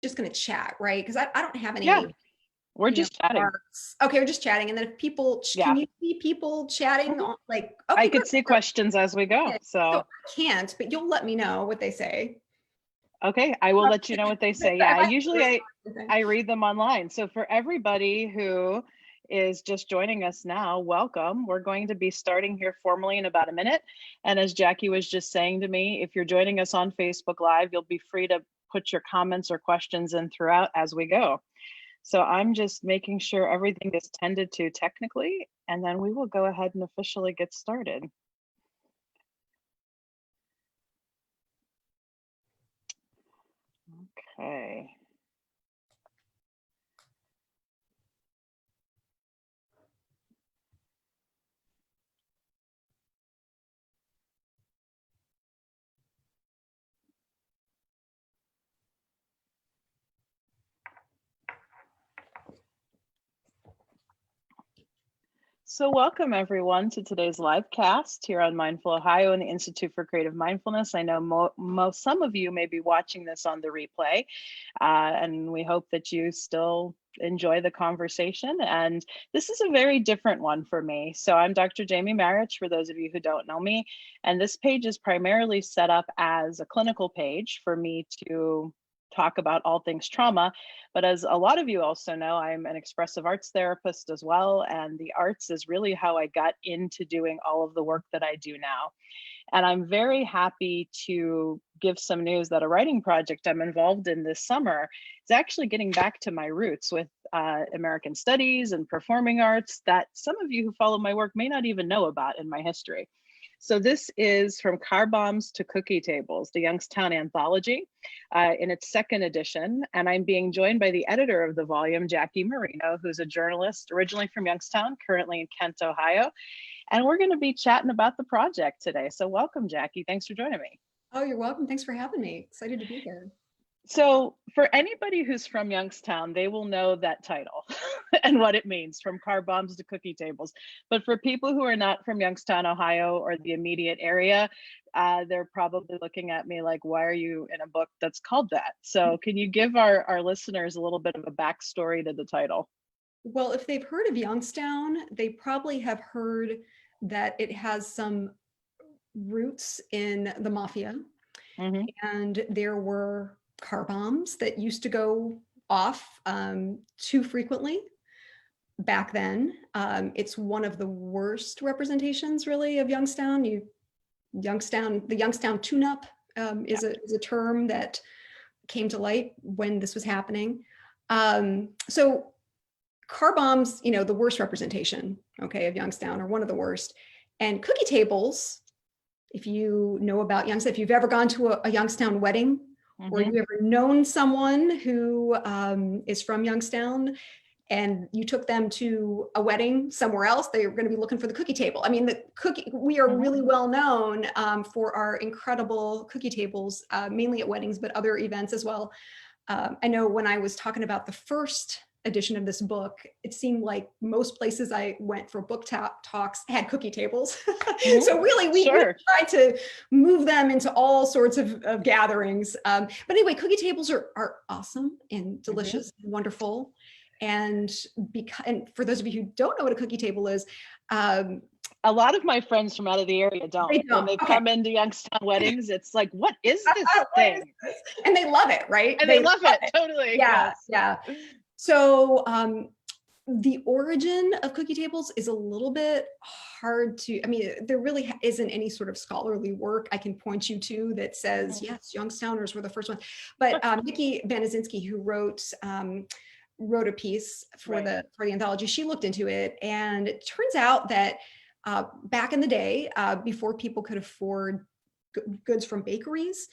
just going to chat, right? Because I don't have any, Yeah, we're just chatting. marks. Okay, we're just chatting. And then if people, can you see people chatting? On, like, okay, I could see questions as we go. So I can't, but you'll let me know what they say. Okay, I will let you know what they say. Yeah, usually I read them online. So for everybody who is just joining us now, welcome. We're going to be starting here formally in about a minute. And as Jackie was just saying to me, if you're joining us on Facebook Live, you'll be free to put your comments or questions in throughout as we go. So I'm just making sure everything is tended to technically, and then we will go ahead and officially get started. Okay. So welcome everyone to today's live cast here on Mindful Ohio and the Institute for Creative Mindfulness. I know some of you may be watching this on the replay, and we hope that you still enjoy the conversation. And this is a very different one for me. So I'm Dr. Jacquie Marino, for those of you who don't know me, and this page is primarily set up as a clinical page for me to talk about all things trauma. But as a lot of you also know, I'm an expressive arts therapist as well. And the arts is really how I got into doing all of the work that I do now. And I'm very happy to give some news that a writing project I'm involved in this summer is actually getting back to my roots with American studies and performing arts that some of you who follow my work may not even know about in my history. So this is From Car Bombs to Cookie Tables, the Youngstown Anthology in its second edition. And I'm being joined by the editor of the volume, Jacquie Marino, who's a journalist originally from Youngstown, currently in Kent, Ohio. And we're going to be chatting about the project today. So welcome, Jacquie. Thanks for joining me. Oh, you're welcome. Thanks for having me. Excited to be here. So for anybody who's from Youngstown, they will know that title and what it means, From Car Bombs to Cookie Tables. But for people who are not from Youngstown, Ohio, or the immediate area, they're probably looking at me like, why are you in a book that's called that? So can you give our listeners a little bit of a backstory to the title? Well, if they've heard of Youngstown, they probably have heard that it has some roots in the mafia. Mm-hmm. And there were car bombs that used to go off too frequently back then. It's one of the worst representations, really, of Youngstown. The Youngstown tune-up is a term that came to light when this was happening. So car bombs, the worst representation, okay, of Youngstown, or one of the worst. And cookie tables, if you know about Youngstown, if you've ever gone to a Youngstown wedding, mm-hmm. or you've ever known someone who is from Youngstown and you took them to a wedding somewhere else, they're going to be looking for the cookie table. I mean, we are mm-hmm. really well known for our incredible cookie tables, mainly at weddings, but other events as well. I know when I was talking about the first edition of this book, it seemed like most places I went for book talks had cookie tables. Mm-hmm. So really, we tried to move them into all sorts of gatherings. But anyway, cookie tables are awesome and delicious, mm-hmm. and wonderful. And for those of you who don't know what a cookie table is, a lot of my friends from out of the area don't. When they come into Youngstown weddings, it's like, what is this thing? And they love it, right? And they love it, totally. Yeah, yes. Yeah. So the origin of cookie tables is a little bit hard to, I mean, there really isn't any sort of scholarly work I can point you to that says, mm-hmm. yes, Youngstowners were the first ones. But Nikki Banazinski, who wrote a piece for the anthology, she looked into it, and it turns out that back in the day, before people could afford goods from bakeries,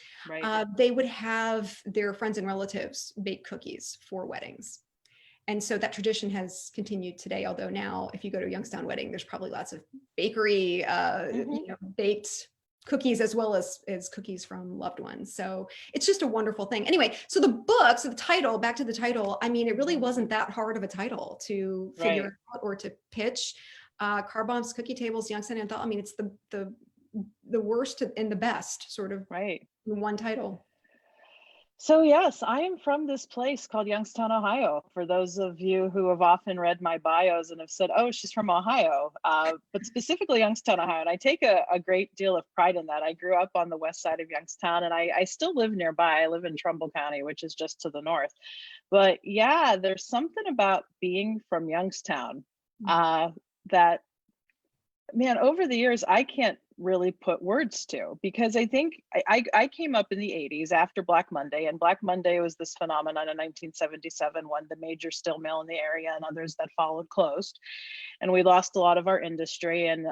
they would have their friends and relatives bake cookies for weddings. And so that tradition has continued today, although now if you go to a Youngstown wedding, there's probably lots of bakery, mm-hmm. Baked cookies as well as cookies from loved ones. So it's just a wonderful thing. Anyway, so the book, so the title, back to the title, I mean, it really wasn't that hard of a title to figure out or to pitch. Car Bombs, Cookie Tables, Youngstown Anthology. I mean, it's the worst and the best sort of in one title. So yes, I am from this place called Youngstown, Ohio. For those of you who have often read my bios and have said, "Oh, she's from Ohio," but specifically Youngstown, Ohio, and I take a great deal of pride in that. I grew up on the west side of Youngstown, and I still live nearby. I live in Trumbull County, which is just to the north. But yeah, there's something about being from Youngstown uh, that, man, over the years, I can't really put words to, because I think I came up in the 80s after Black Monday, and Black Monday was this phenomenon in 1977 when the major steel mill in the area and others that followed closed. And we lost a lot of our industry. And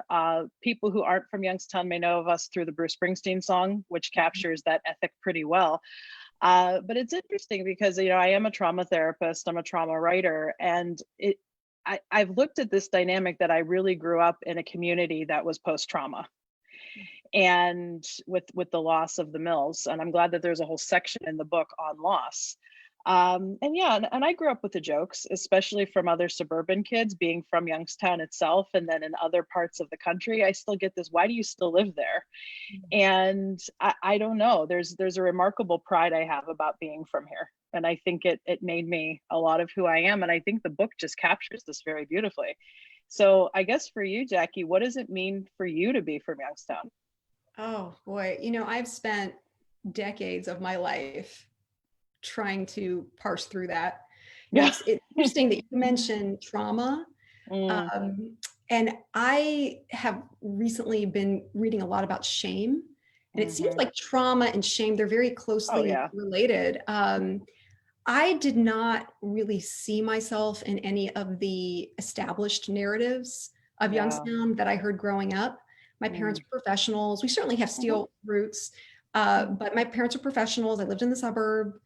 people who aren't from Youngstown may know of us through the Bruce Springsteen song, which captures that ethic pretty well. But it's interesting because, you know, I am a trauma therapist, I'm a trauma writer, and I've looked at this dynamic that I really grew up in a community that was post-trauma, and with the loss of the mills. And I'm glad that there's a whole section in the book on loss. And yeah, and I grew up with the jokes, especially from other suburban kids being from Youngstown itself, and then in other parts of the country. I still get this, why do you still live there? And I don't know, there's a remarkable pride I have about being from here. And I think it made me a lot of who I am. And I think the book just captures this very beautifully. So I guess for you, Jackie, what does it mean for you to be from Youngstown? Oh boy, you know, I've spent decades of my life trying to parse through that. You know, Yeah. it's interesting that you mentioned trauma. Mm, And I have recently been reading a lot about shame. And it seems hmm. like trauma and shame, they're very Oh closely yeah. related. I did not really see myself in any of the established narratives of Yeah. Youngstown that I heard growing up. My parents Mm, were professionals. We certainly have mhm, steel roots, mm, but my parents were professionals. I lived in the suburb,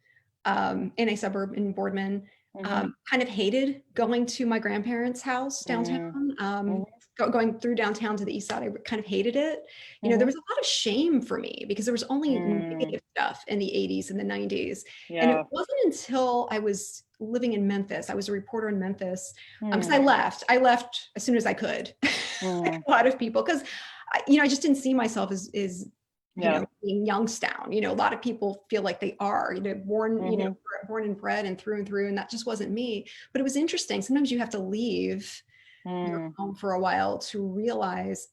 in a suburb in Boardman. mhm, Kind of hated going to my grandparents' house downtown. mm, Um, mhm, Going through downtown to the east side, I kind of hated it. You know, there mhm, was a lot of shame for me because there was only mm. negative stuff in the 80s and the 90s. And it Yeah. wasn't until I was living in Memphis, I was a reporter in Memphis, because Mm, I left as soon as I could. mm. A lot of people, because you know, I just didn't see myself as you Yeah. know, being Youngstown. You know, a lot of people feel like they are, you know, Mhm, born and bred and through, and that just wasn't me. But it was interesting. Sometimes you have to leave your mm. home for a while to realize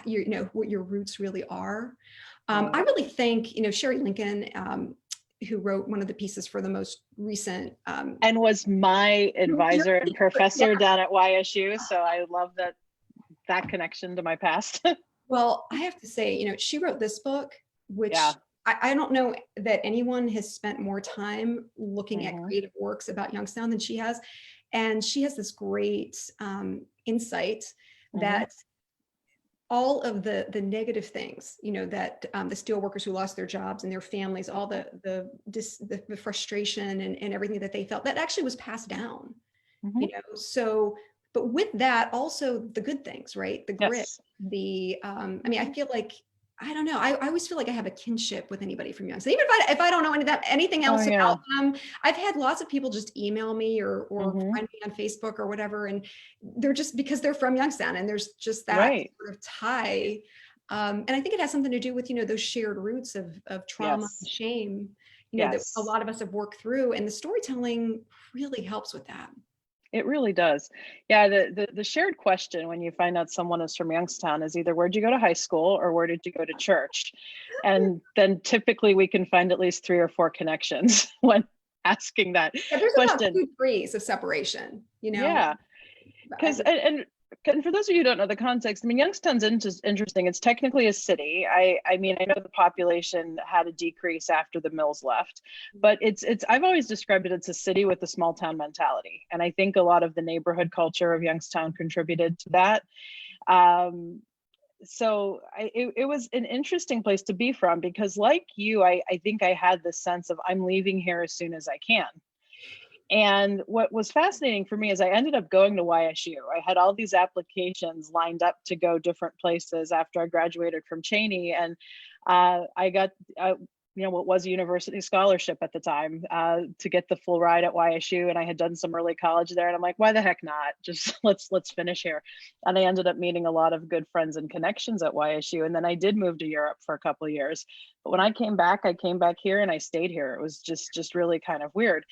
you know what your roots really are. Yeah. I really think, you know, Sherry Lincoln, who wrote one of the pieces for the most recent And was my you're advisor and yeah. professor down at YSU, so I love that connection to my past. Well, I have to say, you know, she wrote this book, Yeah. which I don't know that anyone has spent more time looking at Mhm, creative works about Youngstown than she has. And she has this great insight mhm, that all of the negative things, you know, that the steel workers who lost their jobs and their families, all the frustration and everything that they felt, that actually was passed down, mhm. you know. So but with that also the good things, right, the grit, Yes. the I mean, I feel like, I don't know, I always feel like I have a kinship with anybody from Youngstown, even if I don't know anything Oh else yeah. about them. I've had lots of people just email me or Mhm. friend me on Facebook or whatever, and they're just because they're from Youngstown and there's just that Right. sort of tie. And I think it has something to do with, you know, those shared roots of trauma and Yes. shame, you know, that a Yes. lot of us have worked through, and the storytelling really helps with that. It really does. Yeah, the shared question when you find out someone is from Youngstown is either where'd you go to high school or where did you go to church? And then typically we can find at least 3 or 4 connections when asking that Yeah, there's about question. 2 degrees of separation, you know? Yeah, I because think and for those of you who don't know the context, I mean, Youngstown's interesting. It's technically a city. I mean, I know the population had a decrease after the mills left, but it's I've always described it as a city with a small town mentality, and I think a lot of the neighborhood culture of Youngstown contributed to that. Um, it was an interesting place to be from because, like you, I think I had this sense of I'm leaving here as soon as I can. And what was fascinating for me is I ended up going to YSU. I had all these applications lined up to go different places after I graduated from Cheney, and I got what was a university scholarship at the time, to get the full ride at YSU. And I had done some early college there, and I'm like, why the heck not? Just let's finish here. And I ended up meeting a lot of good friends and connections at YSU. And then I did move to Europe for a couple of years. But when I came back here and I stayed here. It was just really kind of weird.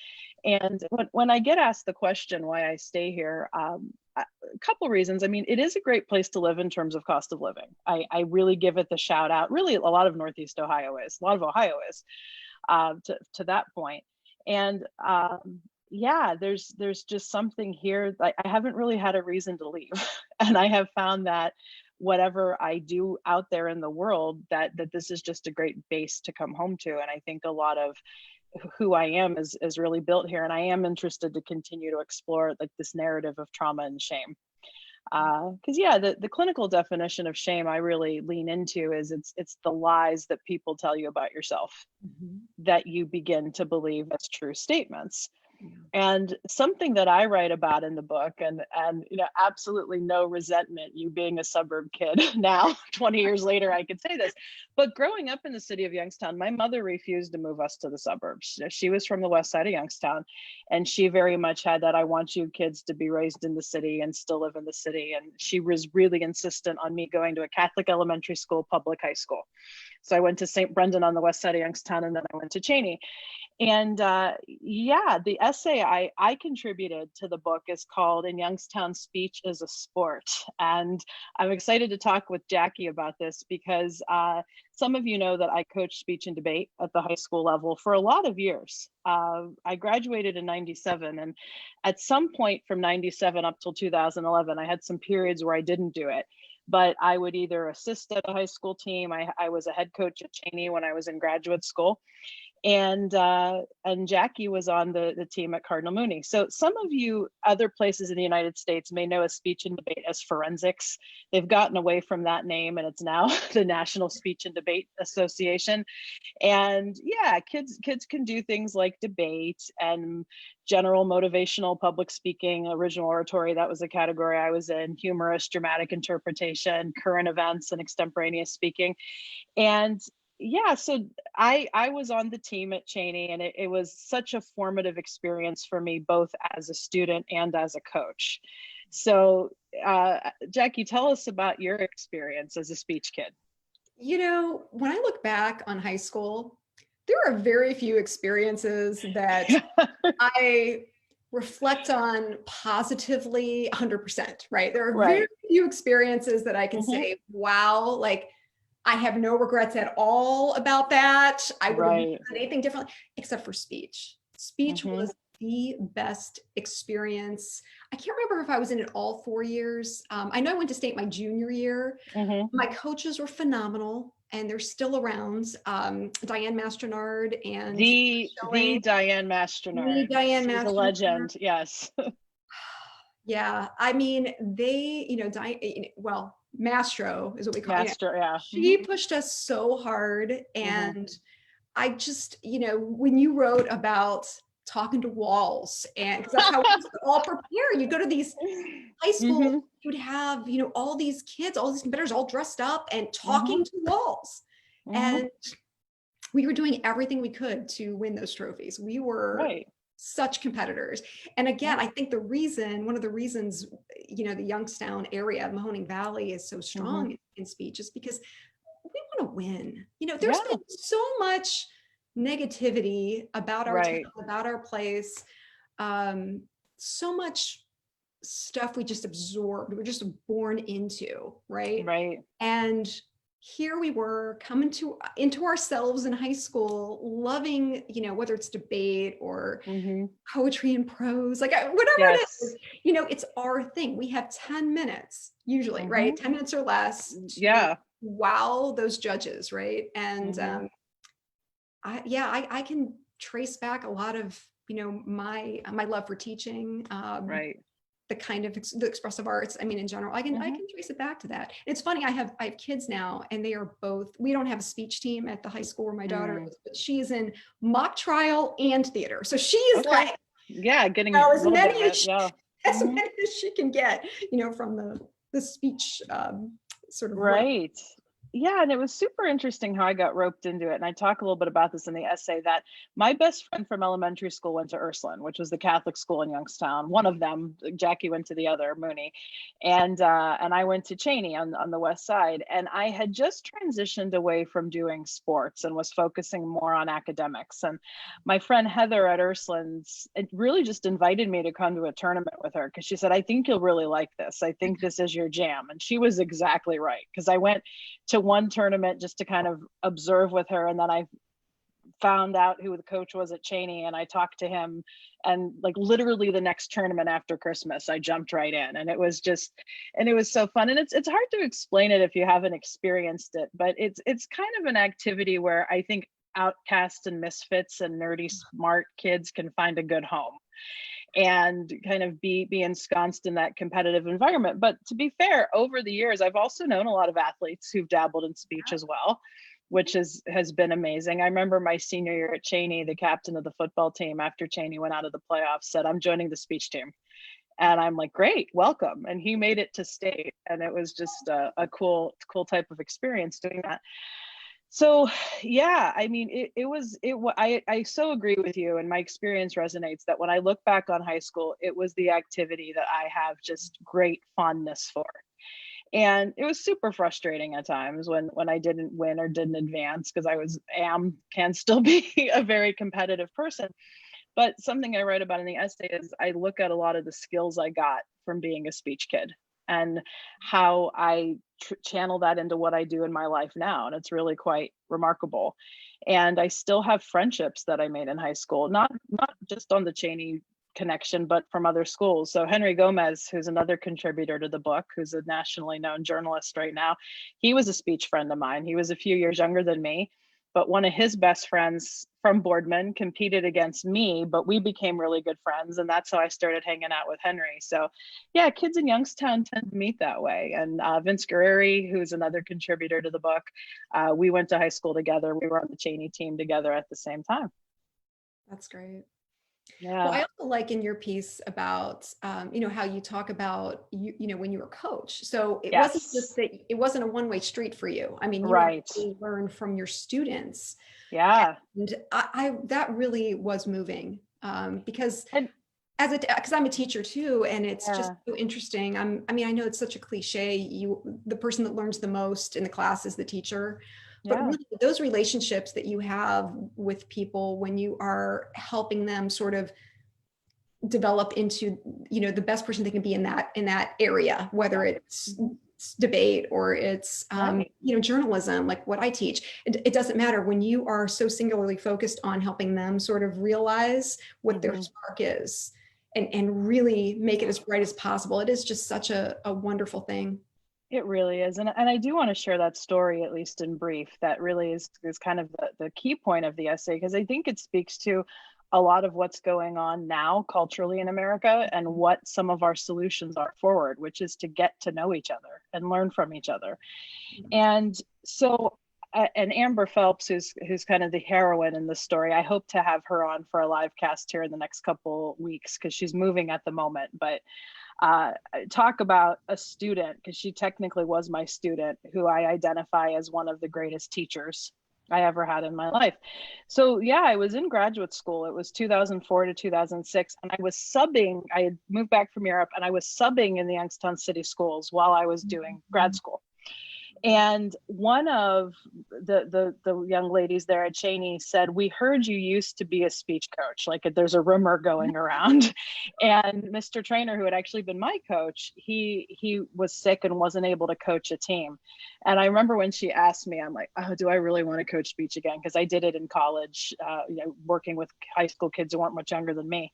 And when I get asked the question why I stay here, a couple reasons. I mean, it is a great place to live in terms of cost of living. I really give it the shout out. Really, a lot of Northeast Ohio is, a lot of Ohio is, to that point. And yeah, there's just something here. I haven't really had a reason to leave, and I have found that whatever I do out there in the world, that this is just a great base to come home to. And I think a lot of who I am is really built here, and I am interested to continue to explore like this narrative of trauma and shame. Because yeah, the clinical definition of shame I really lean into is it's the lies that people tell you about yourself that you begin to believe as true statements. And something that I write about in the book, and absolutely no resentment, you being a suburb kid now, 20 years later, I could say this, but growing up in the city of Youngstown, my mother refused to move us to the suburbs. She was from the west side of Youngstown, and she very much had that, I want you kids to be raised in the city and still live in the city. And she was really insistent on me going to a Catholic elementary school, public high school. So I went to St. Brendan on the west side of Youngstown, and then I went to Cheney. And yeah, the essay I contributed to the book is called "In Youngstown, Speech is a Sport." And I'm excited to talk with Jackie about this because some of you know that I coached speech and debate at the high school level for a lot of years. I graduated in 97, and at some point from 97 up till 2011, I had some periods where I didn't do it. But I would either assist at a high school team. I was a head coach at Cheney when I was in graduate school. And Jackie was on the team at Cardinal Mooney. So some of you other places in the United States may know a speech and debate as forensics. They've gotten away from that name, and it's now the National Speech and Debate Association. And yeah, kids can do things like debate and general motivational public speaking, original oratory, that was a category I was in, humorous, dramatic interpretation, current events, and extemporaneous speaking. And yeah, so I was on the team at Cheney, and it was such a formative experience for me, both as a student and as a coach. So Jackie, tell us about your experience as a speech kid. When I look back on high school, there are very few experiences that I reflect on positively 100%, right? There are very few experiences that I can say, wow, like I have no regrets at all about that. I would have done anything differently, except for speech. Speech was the best experience. I can't remember if I was in it all 4 years. I know I went to state my junior year. My coaches were phenomenal, and they're still around. Diane Mastronard and the Diane Mastronard. She's a legend. Yes. Yeah, I mean, they, well, Mastro is what we call it. Master, yeah. She pushed us so hard. And I just, when you wrote about talking to walls, and because that's how we all prepare, you go to these high schools, you'd have, all these kids, all these competitors all dressed up and talking to walls. And we were doing everything we could to win those trophies. We were such competitors. And again, I think one of the reasons, the Youngstown area, Mahoning Valley is so strong in speech is because we want to win. There's been so much negativity about our town, about our place, so much stuff we just absorbed, we're just born into, right? And here we were coming into ourselves in high school, loving, whether it's debate or poetry and prose, like whatever it is, it's our thing. We have 10 minutes usually, right? 10 minutes or less to wow those judges, right? And I can trace back a lot of, my love for teaching, the kind of the expressive arts. I mean, in general, I can trace it back to that. It's funny. I have kids now, and they are both. We don't have a speech team at the high school where my daughter is, but she is in mock trial and theater. So she is like, getting as many as she can get, from the speech sort of right. Yeah, and it was super interesting how I got roped into it. And I talk a little bit about this in the essay, that my best friend from elementary school went to Ursuline, which was the Catholic school in Youngstown. One of them, Jackie, went to the other, Mooney, and I went to Cheney on the west side. And I had just transitioned away from doing sports and was focusing more on academics. And my friend Heather at Ursuline's, it really just invited me to come to a tournament with her, because she said, I think you'll really like this. I think this is your jam. And she was exactly right, because I went to one tournament just to kind of observe with her, and then I found out who the coach was at Cheney, and I talked to him, and like literally the next tournament after Christmas I jumped right in, and it was so fun. And it's hard to explain it if you haven't experienced it, but it's kind of an activity where I think outcasts and misfits and nerdy smart kids can find a good home and kind of be ensconced in that competitive environment. But to be fair, over the years, I've also known a lot of athletes who've dabbled in speech as well, which has been amazing. I remember my senior year at Cheney, the captain of the football team, after Cheney went out of the playoffs, said, I'm joining the speech team. And I'm like, great, welcome. And he made it to state. And it was just a cool type of experience doing that. So yeah, I mean, I so agree with you, and my experience resonates that when I look back on high school, it was the activity that I have just great fondness for. And it was super frustrating at times when I didn't win or didn't advance, because can still be a very competitive person. But something I write about in the essay is I look at a lot of the skills I got from being a speech kid, and how I channel that into what I do in my life now. And it's really quite remarkable. And I still have friendships that I made in high school, not just on the Cheney connection, but from other schools. So Henry Gomez, who's another contributor to the book, who's a nationally known journalist right now, he was a speech friend of mine. He was a few years younger than me, but one of his best friends from Boardman competed against me, but we became really good friends. And that's how I started hanging out with Henry. So yeah, kids in Youngstown tend to meet that way. And Vince Guerreri, who's another contributor to the book, we went to high school together. We were on the Cheney team together at the same time. That's great. Well, Yeah. I also like in your piece about, how you talk about, when you were coach. So it wasn't just Yes. that it wasn't a one-way street for you. I mean, you Right. actually learned from your students. Yeah. And I that really was moving, because And because I'm a teacher too, and it's just yeah. so interesting. I mean, I know it's such a cliche. The person that learns the most in the class is the teacher, but Yeah. really those relationships that you have with people when you are helping them sort of develop into, the best person they can be in that area, whether it's Mhm. debate or it's Right. journalism, like what I teach. It doesn't matter when you are so singularly focused on helping them sort of realize what their Mhm. spark is, and really make it as bright as possible. It is just such a wonderful thing. It really is. And I do want to share that story, at least in brief. That really is kind of the key point of the essay, because I think it speaks to a lot of what's going on now culturally in America, and what some of our solutions are forward, which is to get to know each other and learn from each other. And so, and Amber Phelps, who's kind of the heroine in the story, I hope to have her on for a live cast here in the next couple weeks, because she's moving at the moment. But talk about a student, because she technically was my student, who I identify as one of the greatest teachers I ever had in my life. So yeah, I was in graduate school. It was 2004 to 2006, and I was subbing. I had moved back from Europe, and I was subbing in the Youngstown City schools while I was doing grad school. And one of the young ladies there at Cheney said, we heard you used to be a speech coach, like there's a rumor going around. And Mr. Trainer, who had actually been my coach, he was sick and wasn't able to coach a team. And I remember when she asked me, I'm like, oh, do I really want to coach speech again? Because I did it in college, working with high school kids who weren't much younger than me.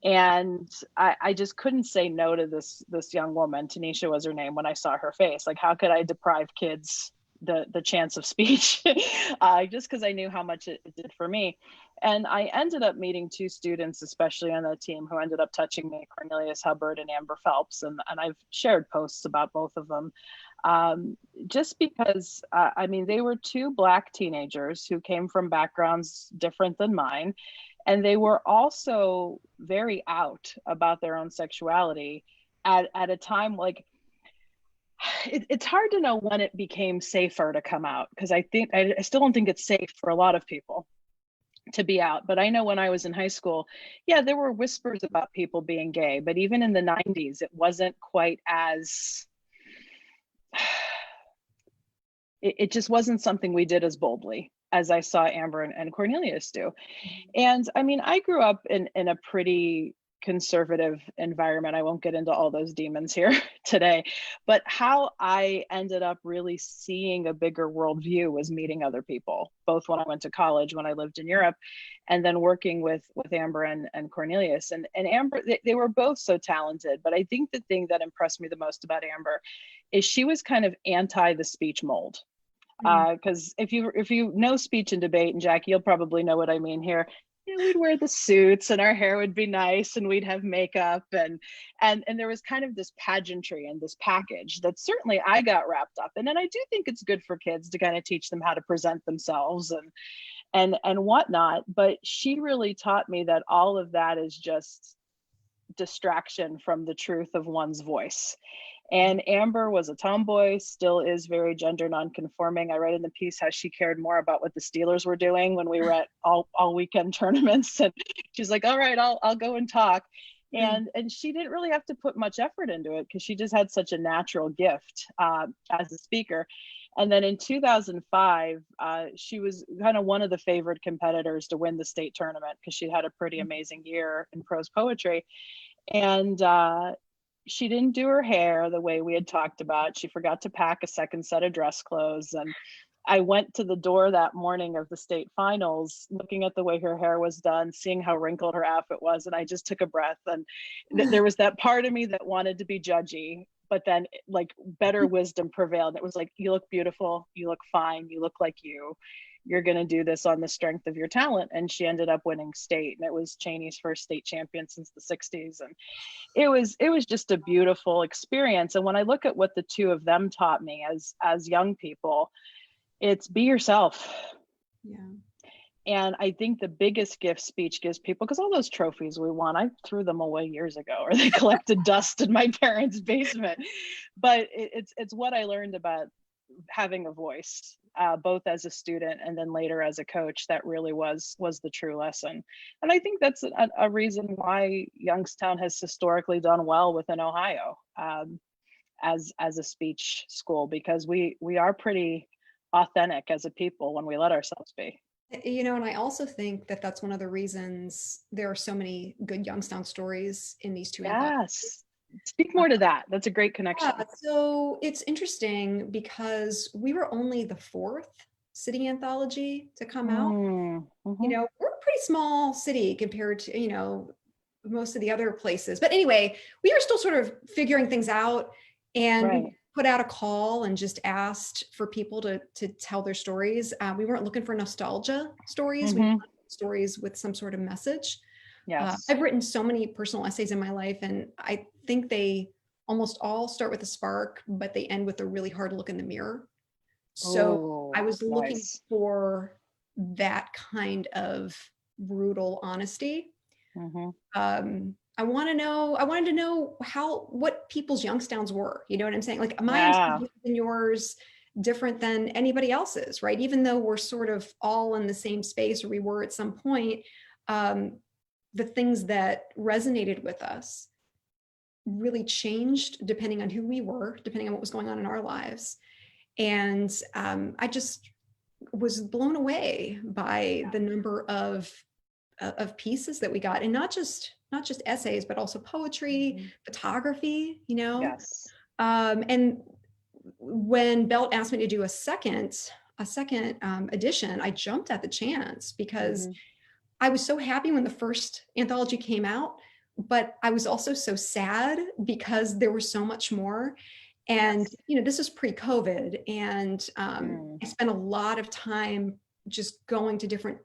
And I just couldn't say no to this young woman. Tanisha was her name. When I saw her face, like, how could I deprive kids the chance of speech? Just because I knew how much it did for me. And I ended up meeting two students, especially on that team, who ended up touching me, Cornelius Hubbard and Amber Phelps. And I've shared posts about both of them, just because, I mean, they were two Black teenagers who came from backgrounds different than mine. And they were also very out about their own sexuality at a time, like, It's hard to know when it became safer to come out, because I still don't think it's safe for a lot of people to be out. But I know when I was in high school, yeah, there were whispers about people being gay, but even in the 90s, it wasn't quite as, it just wasn't something we did as boldly as I saw Amber and Cornelius do. And I mean, I grew up in a pretty conservative environment. I won't get into all those demons here today, but how I ended up really seeing a bigger worldview was meeting other people, both when I went to college, when I lived in Europe, and then working with Amber and Cornelius. And Amber, they were both so talented, but I think the thing that impressed me the most about Amber is she was kind of anti the speech mold. Because if you know speech and debate, and Jackie, you'll probably know what I mean here. You know, we'd wear the suits and our hair would be nice and we'd have makeup and there was kind of this pageantry and this package that certainly I got wrapped up in. And I do think it's good for kids to kind of teach them how to present themselves and whatnot. But she really taught me that all of that is just distraction from the truth of one's voice. And Amber was a tomboy, still is very gender nonconforming. I read in the piece how she cared more about what the Steelers were doing when we were at all weekend tournaments. And she's like, all right, I'll go and talk. And she didn't really have to put much effort into it because she just had such a natural gift as a speaker. And then in 2005, she was kind of one of the favored competitors to win the state tournament because she had a pretty amazing year in prose poetry. And she didn't do her hair the way we had talked about. She forgot to pack a second set of dress clothes. And I went to the door that morning of the state finals, looking at the way her hair was done, seeing how wrinkled her outfit was. And I just took a breath. And there was that part of me that wanted to be judgy, but then like better wisdom prevailed. It was like, you look beautiful, you look fine, you look like you're going to do this on the strength of your talent. And she ended up winning state, and it was Cheney's first state champion since the 60s. And it was just a beautiful experience. And when I look at what the two of them taught me as young people, it's be yourself. Yeah. And I think the biggest gift speech gives people, because all those trophies we won, I threw them away years ago, or they collected dust in my parents' basement. But it's what I learned about having a voice, both as a student and then later as a coach, that really was the true lesson. And I think that's a reason why Youngstown has historically done well within Ohio as a speech school, because we are pretty authentic as a people when we let ourselves be. You know, and I also think that that's one of the reasons there are so many good Youngstown stories in these two anthologies. Yes. Speak more to that. That's a great connection. Yeah, so it's interesting because we were only the fourth city anthology to come out. Mm-hmm. You know, we're a pretty small city compared to, you know, most of the other places. But anyway, we were still sort of figuring things out, and Right. we put out a call and just asked for people to tell their stories. We weren't looking for nostalgia stories. We Mm-hmm. wanted stories with some sort of message. Yes. I've written so many personal essays in my life, and I think they almost all start with a spark, but they end with a really hard look in the mirror. So I was looking Nice. for that kind of brutal honesty. Mm-hmm. I wanted to know what people's Youngstowns were. You know what I'm saying? Like my Yeah. and yours different than anybody else's, right? Even though we're sort of all in the same space, or we were at some point, the things that resonated with us really changed depending on who we were, depending on what was going on in our lives. And I just was blown away by the number of pieces that we got, and not just essays, but also poetry, photography, you know. Yes. And when Belt asked me to do a second edition, I jumped at the chance because I was so happy when the first anthology came out, but I was also so sad because there was so much more. And, you know, this is pre-COVID, and I spent a lot of time just going to different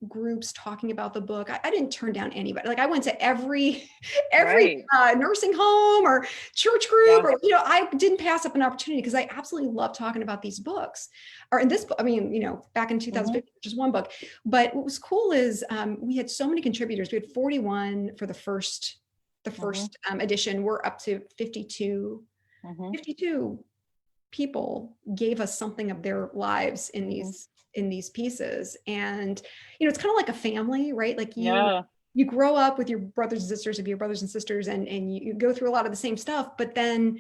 groups talking about the book. I didn't turn down anybody. Like I went to every Right. Nursing home or church group, or, you know, I didn't pass up an opportunity because I absolutely love talking about these books. Or in this book, I mean, you know, back in 2015, which is one book. But what was cool is we had so many contributors. We had 41 for the first edition. We're up to 52 52 people gave us something of their lives in these pieces. And, it's kind of like a family, right? Like you grow up with your brothers and sisters, and you go through a lot of the same stuff. But then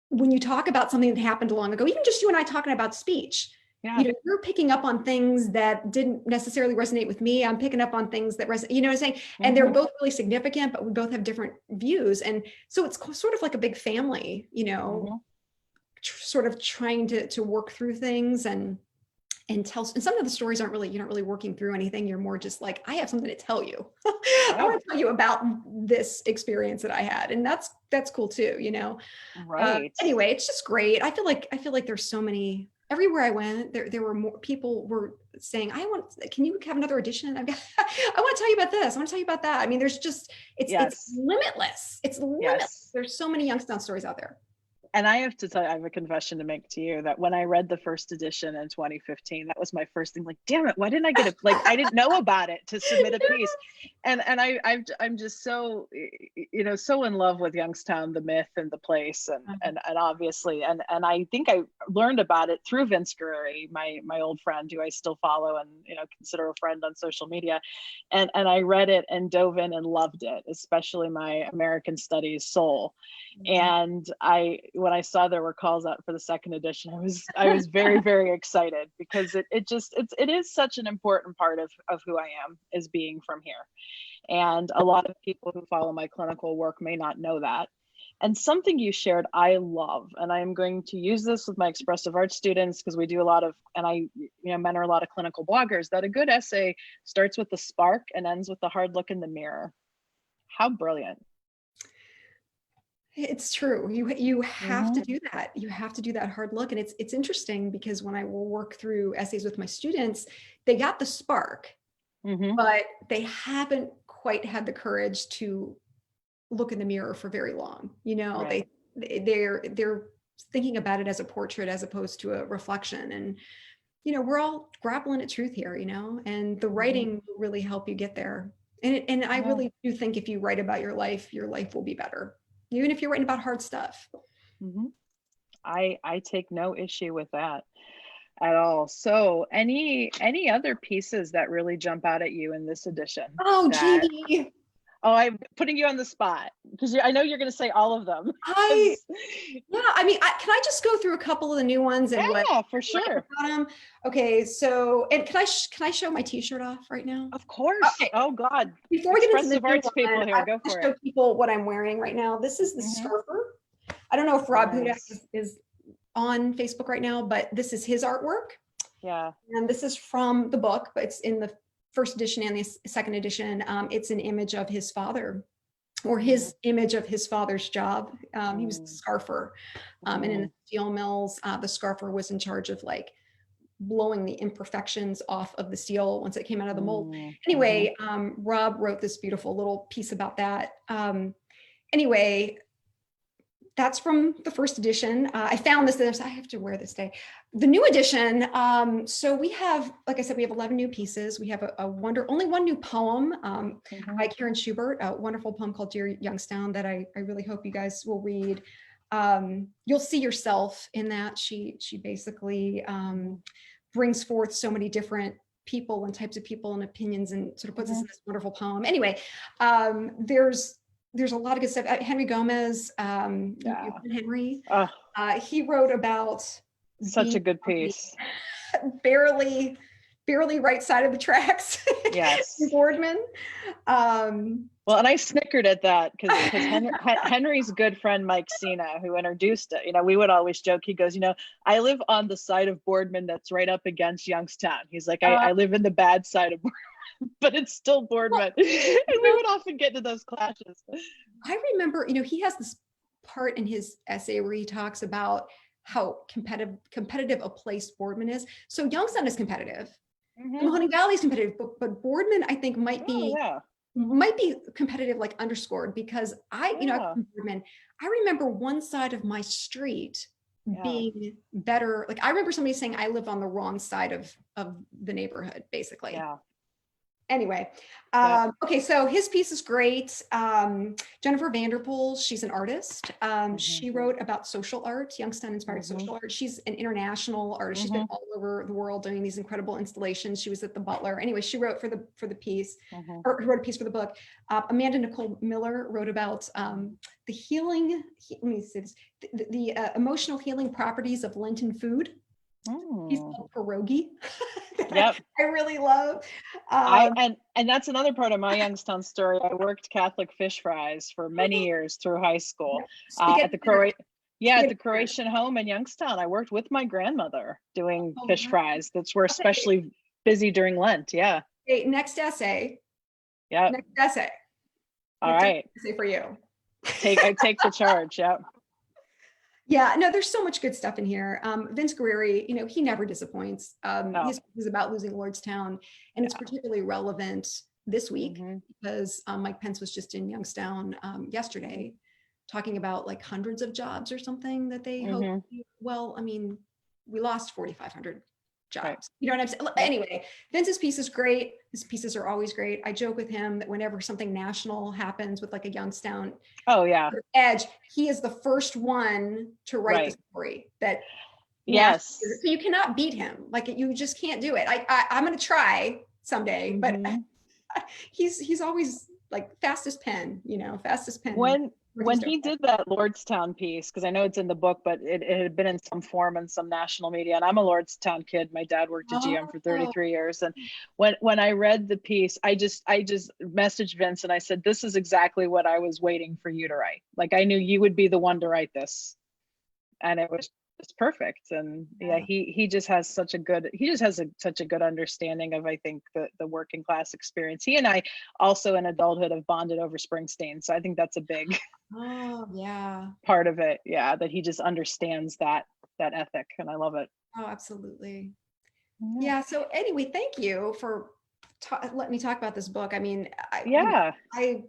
when you talk about something that happened long ago, even just you and I talking about speech, you're picking up on things that didn't necessarily resonate with me. I'm picking up on things that resonate, you know what I'm saying? And they're both really significant, but we both have different views. And so it's sort of like a big family, sort of trying to work through things and tell. And some of the stories you're not really working through anything. You're more just like, I have something to tell you. I want to tell you about this experience that I had. And that's cool too, Right. Anyway, it's just great. I feel like there's so many, everywhere I went, there were more people were saying, can you have another edition? I want to tell you about this. I want to tell you about that. I mean, there's just, it's limitless. It's limitless. There's so many Youngstown stories out there. And I have to tell you, I have a confession to make to you that when I read the first edition in 2015, that was my first thing. Like, damn it, why didn't I get it? Like, I didn't know about it to submit a piece. And I'm just so, so in love with Youngstown, the myth and the place, and obviously, and I think I learned about it through Vince Guerreri, my old friend who I still follow and consider a friend on social media, and I read it and dove in and loved it, especially my American Studies soul, and when I saw there were calls out for the second edition, I was very, very excited because it is such an important part of who I am, is being from here. And a lot of people who follow my clinical work may not know that. And something you shared, I love, and I am going to use this with my expressive arts students because we do a lot of, and I mentor a lot of clinical bloggers, that a good essay starts with the spark and ends with the hard look in the mirror. How brilliant. It's true. You have to do that. You have to do that hard look. And it's interesting because when I will work through essays with my students, they got the spark, but they haven't quite had the courage to look in the mirror for very long. Right. They're thinking about it as a portrait as opposed to a reflection. And we're all grappling at truth here, and the writing will really help you get there. And I really do think if you write about your life will be better, even if you're writing about hard stuff. I take no issue with that at all. So any other pieces that really jump out at you in this edition? Oh, gee. Oh, I'm putting you on the spot because I know you're going to say all of them. I mean, can I just go through a couple of the new ones and for sure. Okay, so and can I show my T-shirt off right now? Of course. Okay. Oh God. Before we get into the arts people here, go for it. Show people what I'm wearing right now. This is the scarfer. I don't know if Rob Hudak is on Facebook right now, but this is his artwork. Yeah. And this is from the book, but it's in the first edition and the second edition. It's an image of his father, or his image of his father's job. He was the scarfer, and in the steel mills, the scarfer was in charge of like blowing the imperfections off of the steel once it came out of the mold. Anyway, Rob wrote this beautiful little piece about that. Anyway, that's from the first edition. I found this, I have to wear this today. The new edition, so we have, like I said, we have 11 new pieces. We have only one new poem by Karen Schubert, a wonderful poem called Dear Youngstown that I really hope you guys will read. You'll see yourself in that. She basically brings forth so many different people and types of people and opinions and sort of puts us in this wonderful poem. Anyway, there's a lot of good stuff. Henry Gomez, Henry, he wrote about such a good piece. barely right side of the tracks. Yes. Boardman. Well, and I snickered at that because Henry's good friend Mike Sina, who introduced it, we would always joke. He goes, I live on the side of Boardman that's right up against Youngstown. He's like, I live in the bad side of Boardman. But it's still Boardman. And we would often get into those clashes. I remember, he has this part in his essay where he talks about how competitive a place Boardman is. So Youngstown is competitive. Mahoning Valley is competitive, but Boardman, I think, might be competitive, like underscored, because I'm from Boardman. I remember one side of my street being better. Like I remember somebody saying I live on the wrong side of the neighborhood, basically. Yeah. Anyway, Yep. okay, so his piece is great. Jennifer Vanderpool, she's an artist. She wrote about social art, Youngstown inspired social art. She's an international artist. She's been all over the world doing these incredible installations. She was at the Butler. Anyway, she wrote for the piece, or wrote a piece for the book. Amanda Nicole Miller wrote about the healing, let me say this, the emotional healing properties of Lenten food. He's called pierogi. Yep. I really love. And that's another part of my Youngstown story. I worked Catholic fish fries for many years through high school at the Croatian home in Youngstown. I worked with my grandmother doing fish fries. That's were especially busy during Lent. Yeah. Okay, next essay. Yeah. Next essay. All right. Essay for you. I take the charge. Yep. Yeah, no, there's so much good stuff in here. Vince Guerrieri, he never disappoints. His book is about losing Lordstown, and it's particularly relevant this week because Mike Pence was just in Youngstown yesterday talking about like hundreds of jobs or something that they hope. Well, I mean, we lost 4,500 jobs. Right. You know what I'm saying? Anyway, Vince's piece is great. His pieces are always great. I joke with him that whenever something national happens with like a Youngstown edge, he is the first one to write the story that so you cannot beat him. Like you just can't do it. I'm going to try someday, but he's always like fastest pen. When he did that Lordstown piece, because I know it's in the book, but it had been in some form in some national media, and I'm a Lordstown kid. My dad worked at GM for 33 years, and when I read the piece, I just messaged Vince and I said, "This is exactly what I was waiting for you to write. Like I knew you would be the one to write this," and it was just perfect. And he just has such a good understanding of, I think, the working class experience. He and I also in adulthood have bonded over Springsteen, so I think that's a big part of it. Yeah, that he just understands that ethic, and I love it. Oh, absolutely. Yeah. So anyway, thank you for letting me talk about this book. I mean, I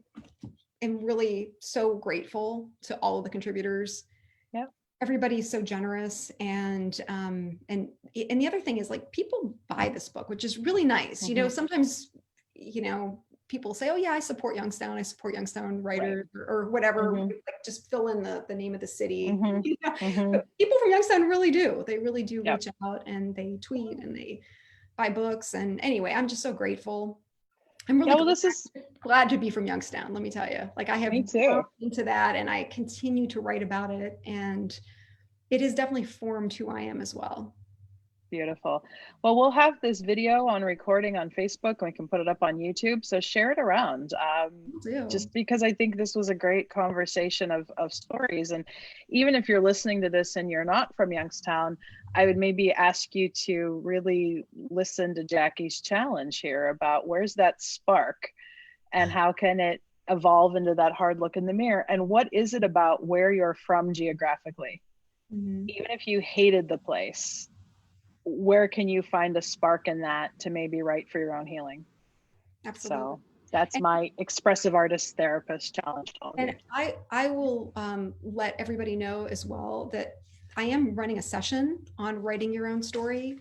am really so grateful to all of the contributors. Yeah. Everybody's so generous, and the other thing is like people buy this book, which is really nice. Sometimes people say, "Oh yeah, I support Youngstown writers," or whatever. Like just fill in the name of the city. But people from Youngstown really do. They really do reach out, and they tweet and they buy books. And anyway, I'm just so grateful. I'm really glad to be from Youngstown. Let me tell you, like I have grown into that, and I continue to write about it, and it has definitely formed who I am as well. Beautiful. Well, we'll have this video on recording on Facebook, and we can put it up on YouTube. So share it around. Just because I think this was a great conversation of stories. And even if you're listening to this and you're not from Youngstown, I would maybe ask you to really listen to Jackie's challenge here about where's that spark and how can it evolve into that hard look in the mirror, and what is it about where you're from geographically? Even if you hated the place, where can you find a spark in that to maybe write for your own healing? Absolutely. So that's my expressive artist therapist challenge. And I will let everybody know as well that I am running a session on writing your own story.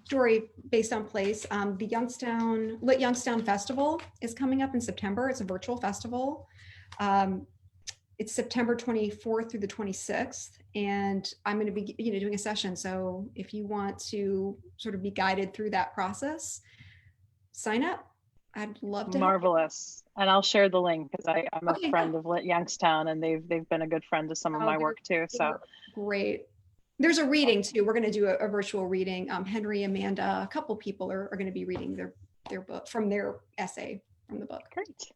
Story based on place. The Lit Youngstown Festival is coming up in September. It's a virtual festival. It's September 24th through the 26th, and I'm going to be doing a session. So if you want to sort of be guided through that process, sign up. I'd love to. Marvelous. And I'll share the link because I'm a friend of Lit Youngstown, and they've been a good friend to some of my work too. So great. There's a reading too. We're going to do a virtual reading. Henry, Amanda, a couple people are going to be reading their book from their essay from the book. Great.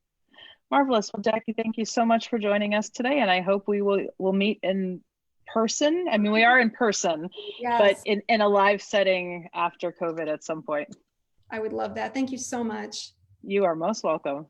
Marvelous. Well, Jackie, thank you so much for joining us today, and I hope we will meet in person. I mean, we are in person, but in a live setting after COVID at some point. I would love that. Thank you so much. You are most welcome.